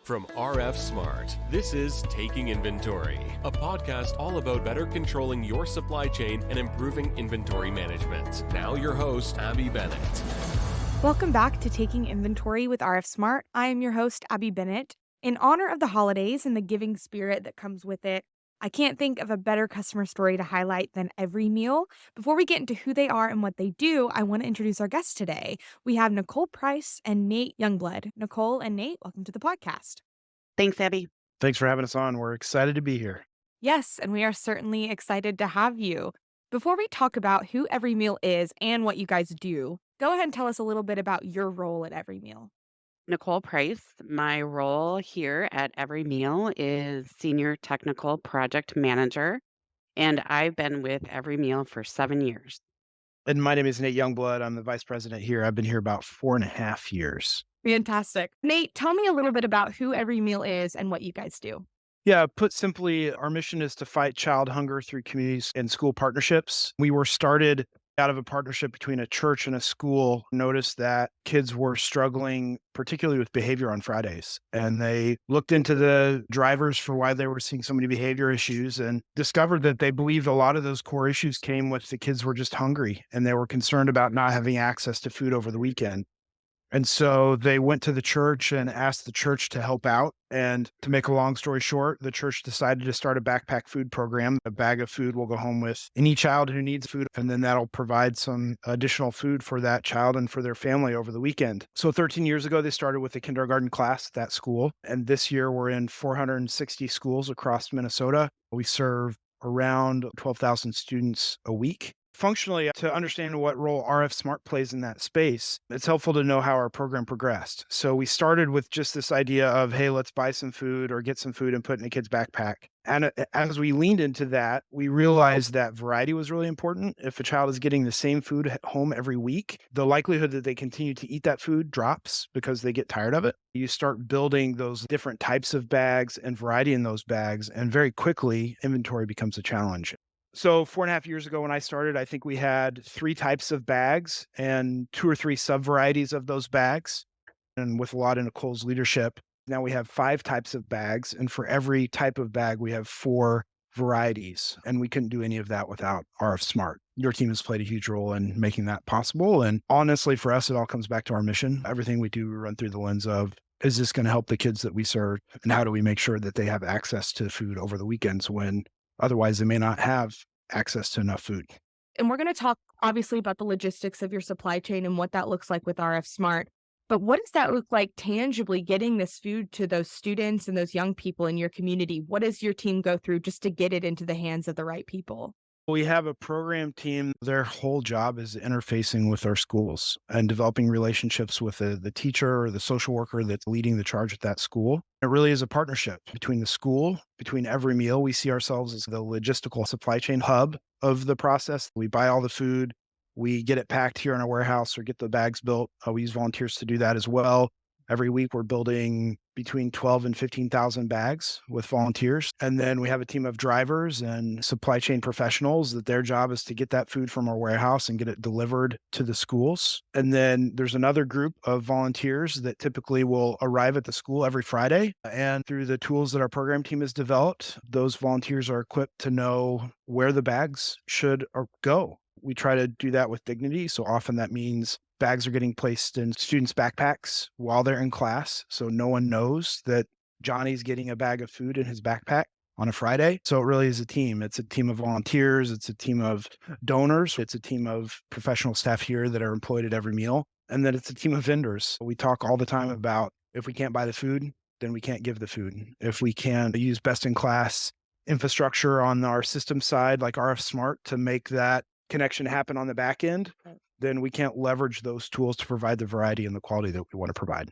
From RF-SMART, this is Taking Inventory, a podcast all about better controlling your supply chain and improving inventory management. Now your host, Abby Bennett. Welcome back to Taking Inventory with RF-SMART. I am your host, Abby Bennett. In honor of the holidays and the giving spirit that comes with it, I can't think of a better customer story to highlight than Every Meal. Before we get into who they are and what they do, I want to introduce our guests today. We have Nicole Price and Nate Youngblood. Nicole and Nate, welcome to the podcast. Thanks, Abby. Thanks for having us on. We're excited to be here. Yes, and we are certainly excited to have you. Before we talk about who Every Meal is and what you guys do, go ahead and tell us a little bit about your role at Every Meal. Nicole Price. My role here at Every Meal is Senior Technical Project Manager, and I've been with Every Meal for 7 years. And my name is Nate Youngblood. I'm the vice president here. I've been here about 4.5 years. Fantastic. Nate, tell me a little bit about who Every Meal is and what you guys do. Yeah, put simply, our mission is to fight child hunger through communities and school partnerships. We were started out of a partnership between a church and a school. Noticed that kids were struggling, particularly with behavior on Fridays. And they looked into the drivers for why they were seeing so many behavior issues and discovered that they believed a lot of those core issues came with the kids were just hungry and they were concerned about not having access to food over the weekend. And so they went to the church and asked the church to help out. And to make a long story short, the church decided to start a backpack food program. A bag of food will go home with any child who needs food, and then that'll provide some additional food for that child and for their family over the weekend. So 13 years ago, they started with a kindergarten class at that school. And this year, we're in 460 schools across Minnesota. We serve around 12,000 students a week. Functionally, to understand what role RF-SMART plays in that space, it's helpful to know how our program progressed. So we started with just this idea of, hey, let's buy some food or get some food and put it in a kid's backpack. And as we leaned into that, we realized that variety was really important. If a child is getting the same food at home every week, the likelihood that they continue to eat that food drops because they get tired of it. You start building those different types of bags and variety in those bags, and very quickly, inventory becomes a challenge. So 4.5 years ago when I started, I think we had 3 types of bags and 2 or 3 sub-varieties of those bags. And with a lot of Nicole's leadership, now we have 5 types of bags. And for every type of bag, we have 4 varieties. And we couldn't do any of that without RF-SMART. Your team has played a huge role in making that possible. And honestly, for us, it all comes back to our mission. Everything we do, we run through the lens of, is this going to help the kids that we serve? And how do we make sure that they have access to food over the weekends when otherwise, they may not have access to enough food. And we're going to talk, obviously, about the logistics of your supply chain and what that looks like with RF-SMART. But what does that look like tangibly getting this food to those students and those young people in your community? What does your team go through just to get it into the hands of the right people? We have a program team. Their whole job is interfacing with our schools and developing relationships with the teacher or the social worker that's leading the charge at that school. It really is a partnership between the school, between Every Meal. We see ourselves as the logistical supply chain hub of the process. We buy all the food. We get it packed here in our warehouse or get the bags built. We use volunteers to do that as well. Every week, we're building between 12 and 15,000 bags with volunteers. And then we have a team of drivers and supply chain professionals that their job is to get that food from our warehouse and get it delivered to the schools. And then there's another group of volunteers that typically will arrive at the school every Friday. And through the tools that our program team has developed, those volunteers are equipped to know where the bags should go. We try to do that with dignity. So often that means bags are getting placed in students' backpacks while they're in class. So no one knows that Johnny's getting a bag of food in his backpack on a Friday. So it really is a team. It's a team of volunteers. It's a team of donors. It's a team of professional staff here that are employed at Every Meal. And then it's a team of vendors. We talk all the time about if we can't buy the food, then we can't give the food. If we can use best-in-class infrastructure on our system side, like RF-SMART, to make that connection happen on the back end, then we can't leverage those tools to provide the variety and the quality that we want to provide.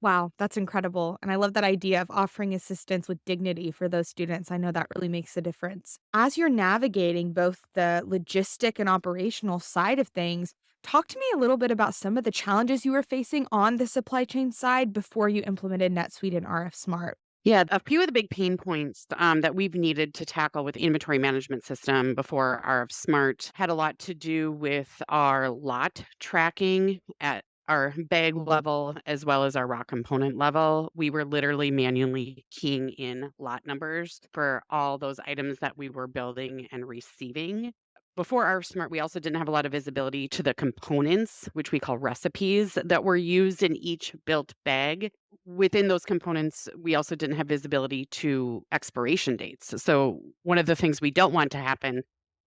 Wow, that's incredible. And I love that idea of offering assistance with dignity for those students. I know that really makes a difference. As you're navigating both the logistic and operational side of things, talk to me a little bit about some of the challenges you were facing on the supply chain side before you implemented NetSuite and RF-SMART. Yeah, a few of the big pain points that we've needed to tackle with inventory management system before RF-SMART had a lot to do with our lot tracking at our bag level as well as our raw component level, we were literally manually keying in lot numbers for all those items that we were building and receiving. Before RF-SMART, we also didn't have a lot of visibility to the components, which we call recipes, that were used in each built bag. Within those components, we also didn't have visibility to expiration dates. So one of the things we don't want to happen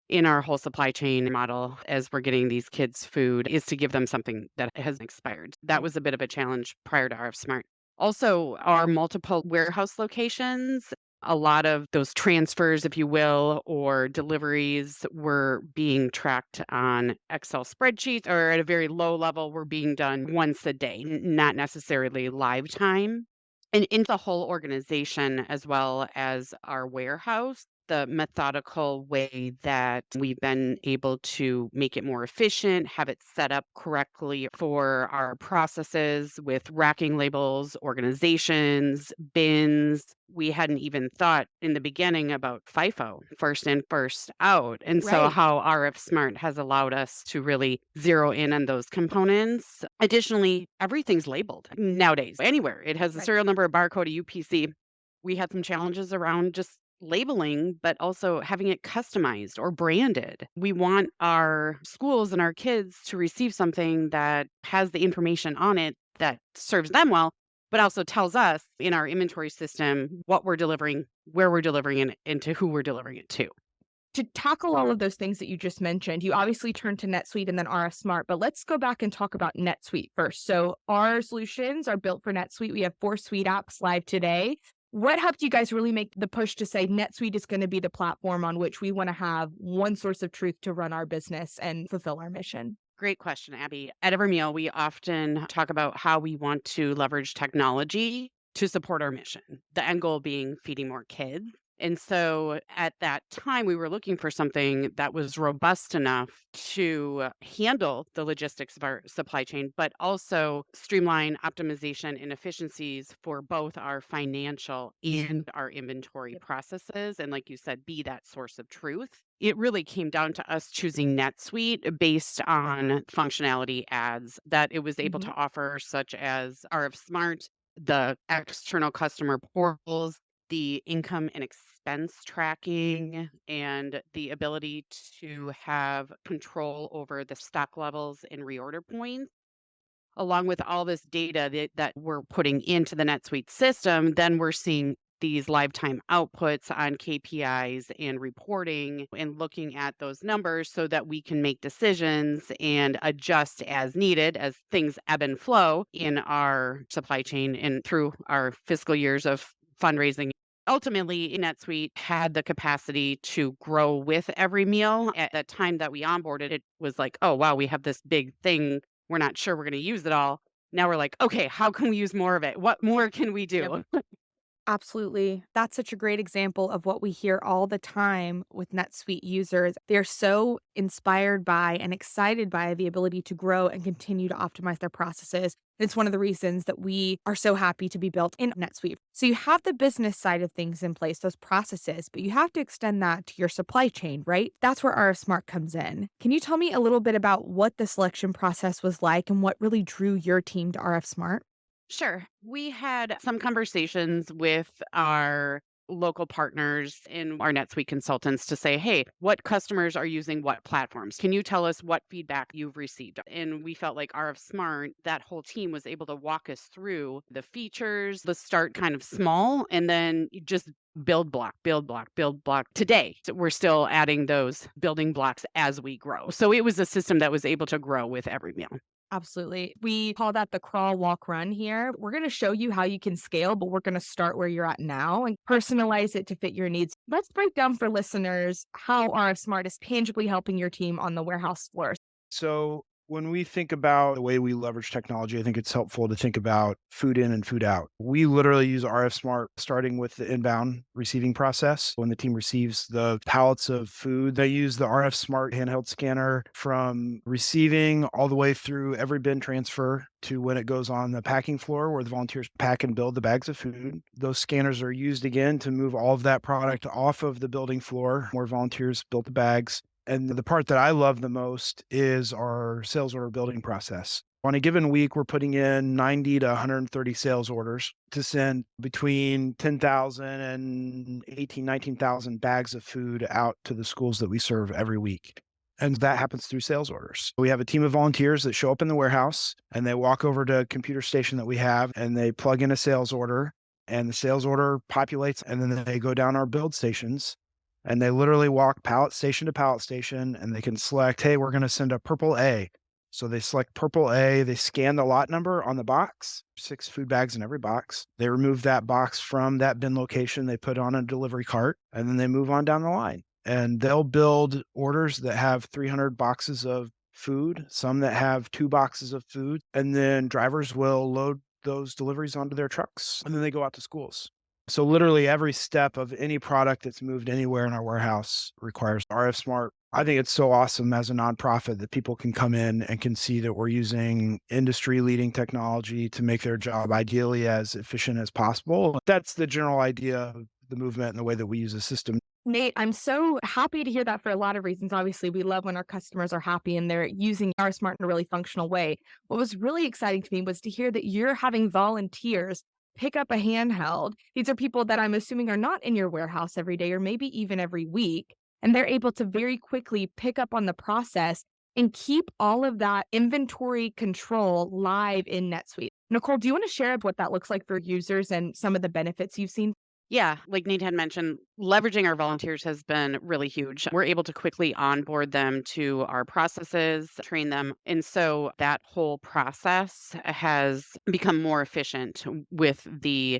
in our whole supply chain model as we're getting these kids food is to give them something that has expired. That was a bit of a challenge prior to RF-SMART. Also, our multiple warehouse locations, a lot of those transfers, if you will, or deliveries were being tracked on Excel spreadsheets, or at a very low level were being done once a day, not necessarily live time. And in the whole organization, as well as our warehouse, the methodical way that we've been able to make it more efficient, have it set up correctly for our processes with racking labels, organizations, bins. We hadn't even thought in the beginning about FIFO, first in, first out. And so Right. how RF-SMART has allowed us to really zero in on those components. Additionally, everything's labeled nowadays, anywhere. It has a Right. serial number, a barcode, a UPC. We had some challenges around just labeling, but also having it customized or branded. We want our schools and our kids to receive something that has the information on it that serves them well, but also tells us in our inventory system what we're delivering, where we're delivering it, and to who we're delivering it to. To tackle all of those things that you just mentioned, you obviously turned to NetSuite and then RF-SMART, but let's go back and talk about NetSuite first. So our solutions are built for NetSuite. We have 4 suite apps live today. What helped you guys really make the push to say NetSuite is going to be the platform on which we want to have one source of truth to run our business and fulfill our mission? Great question, Abby. At every meal, we often talk about how we want to leverage technology to support our mission, the end goal being feeding more kids. And so at that time, we were looking for something that was robust enough to handle the logistics of our supply chain, but also streamline optimization and efficiencies for both our financial and our inventory processes. And like you said, be that source of truth. It really came down to us choosing NetSuite based on functionality adds that it was able to offer, such as RF-SMART, the external customer portals, the income and expense tracking, and the ability to have control over the stock levels and reorder points. Along with all this data that we're putting into the NetSuite system, then we're seeing these lifetime outputs on KPIs and reporting and looking at those numbers so that we can make decisions and adjust as needed as things ebb and flow in our supply chain and through our fiscal years of fundraising. Ultimately, NetSuite had the capacity to grow with every meal. At the time that we onboarded, it was like, oh, wow, we have this big thing. We're not sure we're going to use it all. Now we're like, okay, how can we use more of it? What more can we do? Absolutely. That's such a great example of what we hear all the time with NetSuite users. They're so inspired by and excited by the ability to grow and continue to optimize their processes. It's one of the reasons that we are so happy to be built in NetSuite. So you have the business side of things in place, those processes, but you have to extend that to your supply chain, right? That's where RF-SMART comes in. Can you tell me a little bit about what the selection process was like and what really drew your team to RF-SMART? Sure. We had some conversations with our local partners and our NetSuite consultants to say, hey, what customers are using what platforms? Can you tell us what feedback you've received? And we felt like RF-SMART, that whole team was able to walk us through the features, the start kind of small, and then just build block, build block, build block. Today, so we're still adding those building blocks as we grow. So it was a system that was able to grow with every meal. Absolutely. We call that the crawl, walk, run here. We're going to show you how you can scale, but we're going to start where you're at now and personalize it to fit your needs. Let's break down for listeners how RF-SMART is tangibly helping your team on the warehouse floor. So when we think about the way we leverage technology, I think it's helpful to think about food in and food out. We literally use RF-SMART starting with the inbound receiving process. When the team receives the pallets of food, they use the RF-SMART handheld scanner from receiving all the way through every bin transfer to when it goes on the packing floor where the volunteers pack and build the bags of food. Those scanners are used again to move all of that product off of the building floor where volunteers built the bags And the part that I love the most is our sales order building process. On a given week, we're putting in 90 to 130 sales orders to send between 10,000 and 19,000 bags of food out to the schools that we serve every week. And that happens through sales orders. We have a team of volunteers that show up in the warehouse and they walk over to a computer station that we have and they plug in a sales order and the sales order populates and then they go down our build stations and they literally walk pallet station to pallet station and they can select, hey, we're going to send a purple A. So they select purple A, they scan the lot number on the box, 6 food bags in every box. They remove that box from that bin location, they put on a delivery cart, and then they move on down the line. And they'll build orders that have 300 boxes of food, some that have 2 boxes of food, and then drivers will load those deliveries onto their trucks, and then they go out to schools. So literally every step of any product that's moved anywhere in our warehouse requires RF-SMART. I think it's so awesome as a nonprofit that people can come in and can see that we're using industry-leading technology to make their job ideally as efficient as possible. That's the general idea of the movement and the way that we use the system. Nate, I'm so happy to hear that for a lot of reasons. Obviously, we love when our customers are happy and they're using our smart in a really functional way. What was really exciting to me was to hear that you're having volunteers pick up a handheld. These are people that I'm assuming are not in your warehouse every day or maybe even every week. And they're able to very quickly pick up on the process and keep all of that inventory control live in NetSuite. Nicole, do you want to share what that looks like for users and some of the benefits you've seen? Yeah, like Nate had mentioned, leveraging our volunteers has been really huge. We're able to quickly onboard them to our processes, train them. And so that whole process has become more efficient with the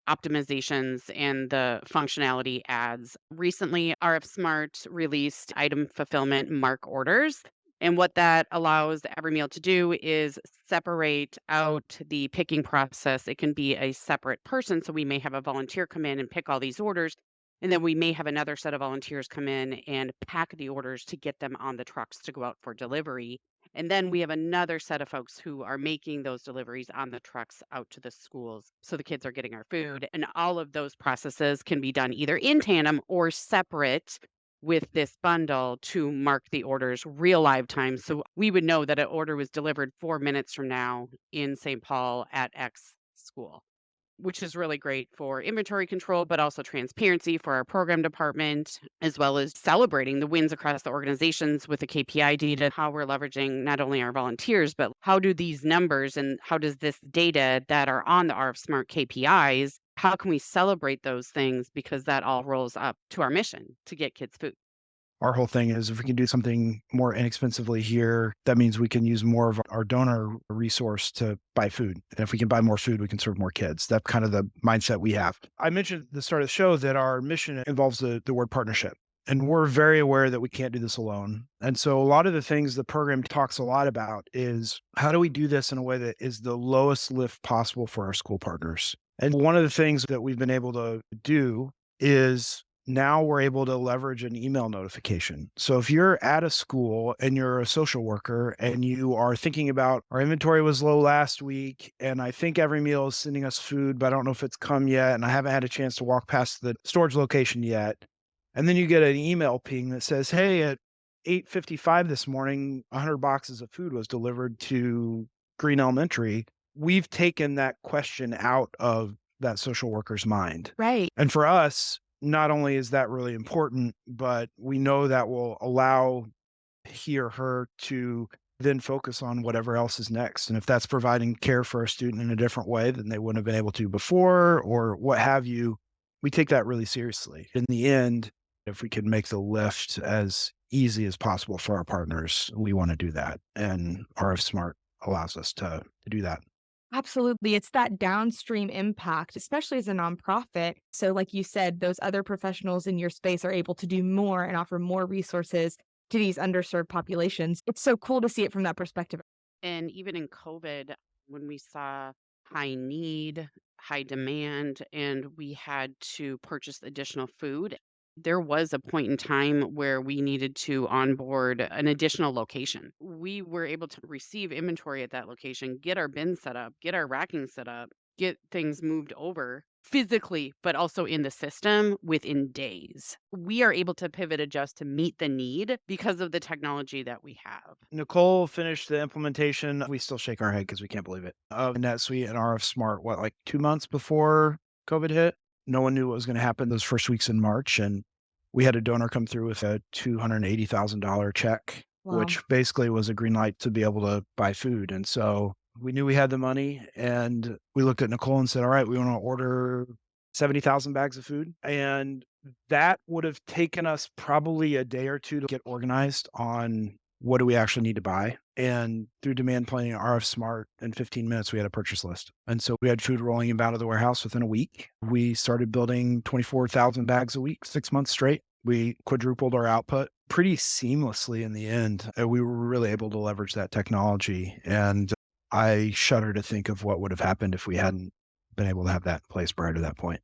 optimizations and the functionality adds. Recently, RF-SMART released item fulfillment mark orders. And what that allows every meal to do is separate out the picking process. It can be a separate person. So we may have a volunteer come in and pick all these orders. And then we may have another set of volunteers come in and pack the orders to get them on the trucks to go out for delivery. And then we have another set of folks who are making those deliveries on the trucks out to the schools. So the kids are getting our food. And all of those processes can be done either in tandem or separate with this bundle to mark the orders real live time. So we would know that an order was delivered 4 minutes from now in St. Paul at X school, which is really great for inventory control, but also transparency for our program department, as well as celebrating the wins across the organizations with the KPI data, how we're leveraging not only our volunteers, but how do these numbers and how does this data that are on the RF-SMART KPIs, how can we celebrate those things? Because that all rolls up to our mission to get kids food. Our whole thing is if we can do something more inexpensively here, that means we can use more of our donor resource to buy food. And if we can buy more food, we can serve more kids. That's kind of the mindset we have. I mentioned at the start of the show that our mission involves the word partnership. And we're very aware that we can't do this alone. And so a lot of the things the program talks a lot about is how do we do this in a way that is the lowest lift possible for our school partners? And one of the things that we've been able to do is now we're able to leverage an email notification. So if you're at a school and you're a social worker and you are thinking about our inventory was low last week and I think every meal is sending us food, but I don't know if it's come yet and I haven't had a chance to walk past the storage location yet. And then you get an email ping that says, hey, at 8:55 this morning, 100 boxes of food was delivered to Green Elementary. We've taken that question out of that social worker's mind. Right. And for us, not only is that really important, but we know that will allow he or her to then focus on whatever else is next. And if that's providing care for a student in a different way than they wouldn't have been able to before or what have you, we take that really seriously. In the end, if we can make the lift as easy as possible for our partners, we want to do that. And RF-SMART allows us to do that. Absolutely. It's that downstream impact, especially as a nonprofit. So, like you said, those other professionals in your space are able to do more and offer more resources to these underserved populations. It's so cool to see it from that perspective. And even in COVID, when we saw high need, high demand, and we had to purchase additional food, there was a point in time where we needed to onboard an additional location. We were able to receive inventory at that location, get our bin set up, get our racking set up, get things moved over physically, but also in the system within days. We are able to pivot, adjust to meet the need because of the technology that we have. Nicole finished the implementation. We still shake our head because we can't believe it. Of NetSuite and RF-SMART, like 2 months before COVID hit? No one knew what was going to happen those first weeks in March. And we had a donor come through with a $280,000 check, Wow. which basically was a green light to be able to buy food. And so we knew we had the money, and we looked at Nicole and said, all right, we want to order 70,000 bags of food. And that would have taken us probably a day or two to get organized on what do we actually need to buy. And through demand planning and RF Smart, in 15 minutes, we had a purchase list. And so we had food rolling inbound to the warehouse within a week. We started building 24,000 bags a week, 6 months straight. We quadrupled our output pretty seamlessly in the end. We were really able to leverage that technology. And I shudder to think of what would have happened if we hadn't been able to have that in place prior to that point.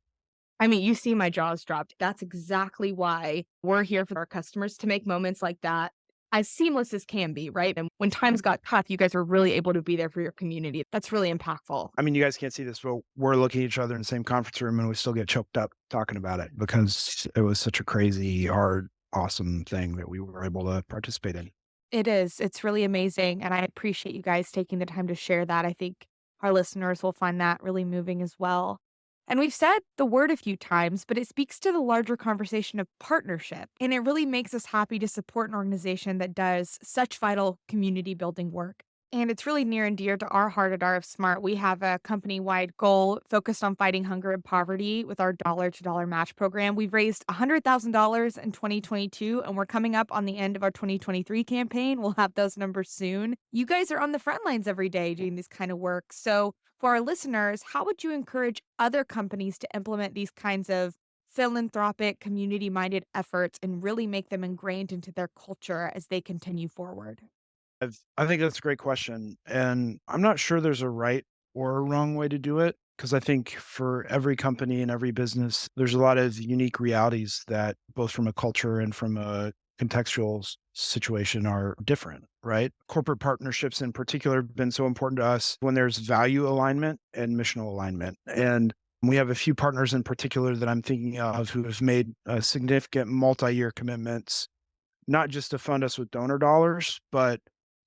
I mean, you see my jaws dropped. That's exactly why we're here for our customers, to make moments like that as seamless as can be, right? And when times got tough, you guys were really able to be there for your community. That's really impactful. I mean, you guys can't see this, but we're looking at each other in the same conference room and we still get choked up talking about it because it was such a crazy, hard, awesome thing that we were able to participate in. It is. It's really amazing. And I appreciate you guys taking the time to share that. I think our listeners will find that really moving as well. And we've said the word a few times, but it speaks to the larger conversation of partnership. And it really makes us happy to support an organization that does such vital community building work. And it's really near and dear to our heart at RF-SMART. We have a company-wide goal focused on fighting hunger and poverty with our dollar-to-dollar match program. We've raised $100,000 in 2022, and we're coming up on the end of our 2023 campaign. We'll have those numbers soon. You guys are on the front lines every day doing this kind of work. So for our listeners, how would you encourage other companies to implement these kinds of philanthropic, community-minded efforts and really make them ingrained into their culture as they continue forward? I think that's a great question. And I'm not sure there's a right or a wrong way to do it because I think for every company and every business, there's a lot of unique realities that both from a culture and from a contextual situation are different, right? Corporate partnerships in particular have been so important to us when there's value alignment and missional alignment. And we have a few partners in particular that I'm thinking of who have made significant multi-year commitments, not just to fund us with donor dollars, but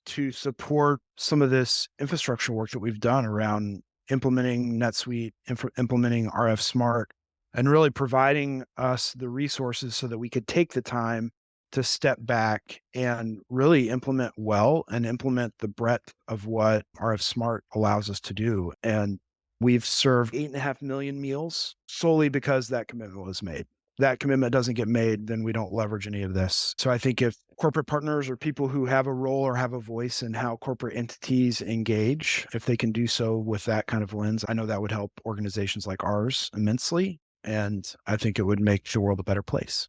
to support some of this infrastructure work that we've done around implementing NetSuite, implementing RF-SMART, and really providing us the resources so that we could take the time to step back and really implement well and implement the breadth of what RF-SMART allows us to do. And we've served 8.5 million meals solely because that commitment was made. That commitment doesn't get made, then we don't leverage any of this. So I think if corporate partners or people who have a role or have a voice in how corporate entities engage, if they can do so with that kind of lens, I know that would help organizations like ours immensely. And I think it would make the world a better place.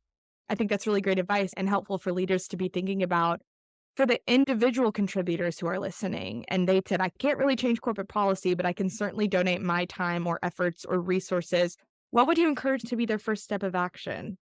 I think that's really great advice and helpful for leaders to be thinking about for the individual contributors who are listening. And they said, I can't really change corporate policy, but I can certainly donate my time or efforts or resources. What would you encourage to be their first step of action?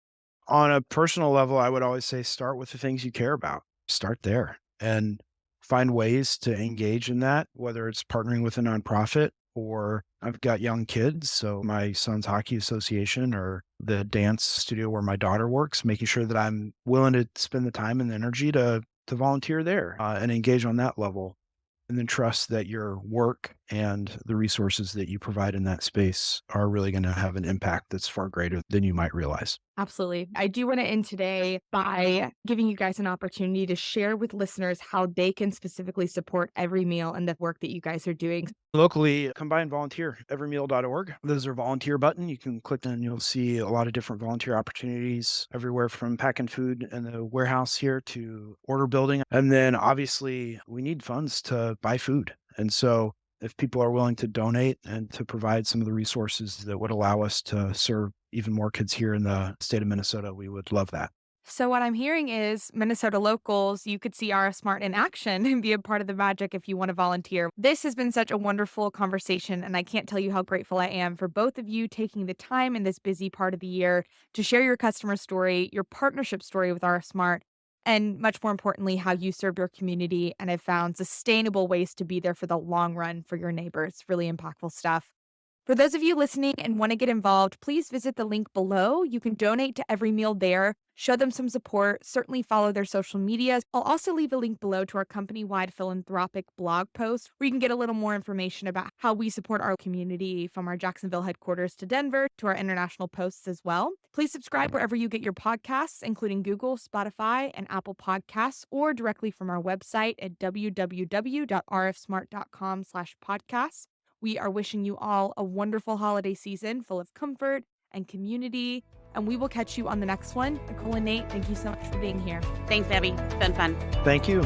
On a personal level, I would always say start with the things you care about. Start there and find ways to engage in that, whether it's partnering with a nonprofit or I've got young kids. So my son's hockey association or the dance studio where my daughter works, making sure that I'm willing to spend the time and the energy to volunteer there and engage on that level. And then trust that your work and the resources that you provide in that space are really going to have an impact that's far greater than you might realize. Absolutely. I do want to end today by giving you guys an opportunity to share with listeners how they can specifically support Every Meal and the work that you guys are doing. Locally, come by and volunteer, everymeal.org. There's a volunteer button. You can click and you'll see a lot of different volunteer opportunities everywhere from packing food in the warehouse here to order building. And then obviously we need funds to buy food. And so if people are willing to donate and to provide some of the resources that would allow us to serve even more kids here in the state of Minnesota, we would love that. So what I'm hearing is Minnesota locals, you could see RF-SMART in action and be a part of the magic if you want to volunteer. This has been such a wonderful conversation, and I can't tell you how grateful I am for both of you taking the time in this busy part of the year to share your customer story, your partnership story with RF-SMART, and much more importantly, how you served your community and have found sustainable ways to be there for the long run for your neighbors. Really impactful stuff. For those of you listening and want to get involved, please visit the link below. You can donate to Every Meal there, show them some support, certainly follow their social medias. I'll also leave a link below to our company-wide philanthropic blog post where you can get a little more information about how we support our community from our Jacksonville headquarters to Denver to our international posts as well. Please subscribe wherever you get your podcasts, including Google, Spotify, and Apple Podcasts, or directly from our website at www.rfsmart.com/podcasts. We are wishing you all a wonderful holiday season full of comfort and community, and we will catch you on the next one. Nicole and Nate, thank you so much for being here. Thanks, Abby. It's been fun. Thank you.